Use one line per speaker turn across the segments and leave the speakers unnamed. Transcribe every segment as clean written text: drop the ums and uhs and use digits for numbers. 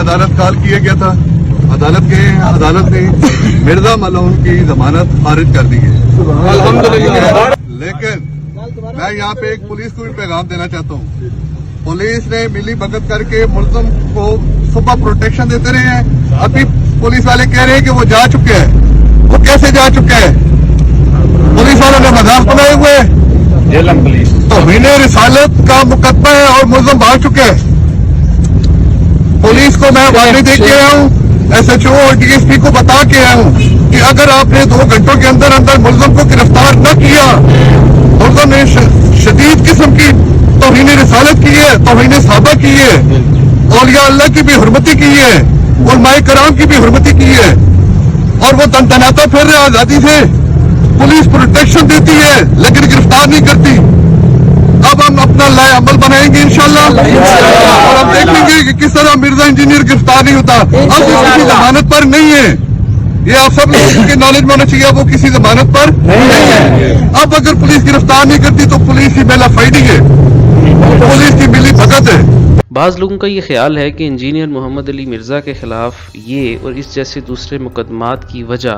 عدالت کال کیا گیا تھا, عدالت نے مرزا ملعون کی ضمانت خارج کر دی ہے الحمدللہ. لیکن میں یہاں پہ ایک پولیس کو بھی پیغام دینا چاہتا ہوں. پولیس نے ملی بھگت کر کے ملزم کو صبح پروٹیکشن دیتے رہے ہیں. ابھی پولیس والے کہہ رہے ہیں کہ وہ جا چکے ہیں. وہ کیسے جا چکے ہیں؟ پولیس والوں نے مذاق بنائے ہوئے توہین رسالت کا مقدمہ ہے اور ملزم بھاگ چکے ہیں. پولیس کو میں وارننگ دے کے آیا ہوں, SHO اور DSP کو بتا کے آیا ہوں کہ اگر آپ نے 2 گھنٹوں کے اندر ملزم کو گرفتار نہ کیا, ملزم نے شدید قسم کی توہین رسالت کی ہے, توہین صحابہ کی ہے, اولیاء اللہ کی بھی حرمتی کی ہے, علماء کرام کی بھی حرمتی کی ہے, اور وہ تنتناتا پھر رہے آزادی سے. پولیس پروٹیکشن دیتی ہے لیکن گرفتار نہیں کرتی. اب ہم اپنا لائے عمل بنائیں گے انشاءاللہ, اور ہم دیکھیں گے کہ کس طرح مرزا انجینئر گرفتار نہیں ہوتا. اب وہ کسی ضمانت پر نہیں ہے, یہ آپ سب لوگوں کے نالج میں ہونا چاہیے. وہ کسی ضمانت پر نہیں ہے. اب اگر پولیس گرفتار نہیں کرتی تو پولیس کی بیلا فائڈنگ ہے, پولیس کی ملی بھگت ہے.
بعض لوگوں کا یہ خیال ہے کہ انجینئر محمد علی مرزا کے خلاف یہ اور اس جیسے دوسرے مقدمات کی وجہ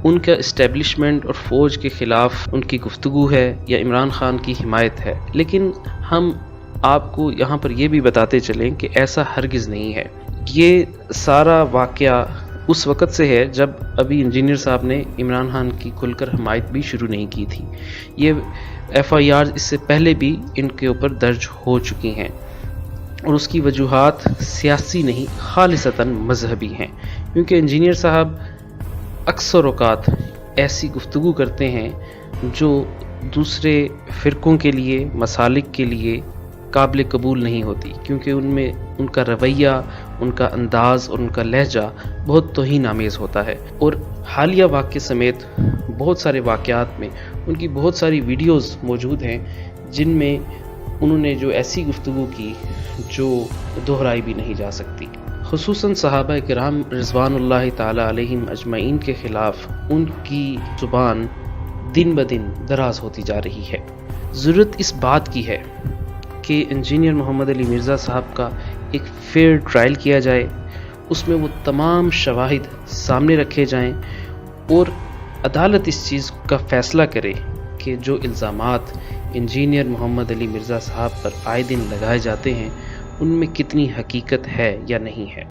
ان کا اسٹیبلشمنٹ اور فوج کے خلاف ان کی گفتگو ہے یا عمران خان کی حمایت ہے. لیکن ہم آپ کو یہاں پر یہ بھی بتاتے چلیں کہ ایسا ہرگز نہیں ہے. یہ سارا واقعہ اس وقت سے ہے جب ابھی انجینئر صاحب نے عمران خان کی کھل کر حمایت بھی شروع نہیں کی تھی. یہ FIR اس سے پہلے بھی ان کے اوپر درج ہو چکی ہیں, اور اس کی وجوہات سیاسی نہیں خالصتاً مذہبی ہیں. کیونکہ انجینئر صاحب اکثر اوقات ایسی گفتگو کرتے ہیں جو دوسرے فرقوں کے لیے, مسالک کے لیے قابل قبول نہیں ہوتی, کیونکہ ان میں ان کا رویہ, ان کا انداز اور ان کا لہجہ بہت توہین آمیز ہوتا ہے. اور حالیہ واقعے سمیت بہت سارے واقعات میں ان کی بہت ساری ویڈیوز موجود ہیں جن میں انہوں نے جو ایسی گفتگو کی جو دہرائی بھی نہیں جا سکتی. خصوصاً صحابہ کرام رضوان اللہ تعالی علیہم اجمعین کے خلاف ان کی زبان دن بدن دراز ہوتی جا رہی ہے. ضرورت اس بات کی ہے کہ انجینئر محمد علی مرزا صاحب کا ایک فیئر ٹرائل کیا جائے, اس میں وہ تمام شواہد سامنے رکھے جائیں اور عدالت اس چیز کا فیصلہ کرے کہ جو الزامات انجینئر محمد علی مرزا صاحب پر آئے دن لگائے جاتے ہیں ان میں کتنی حقیقت ہے یا نہیں ہے.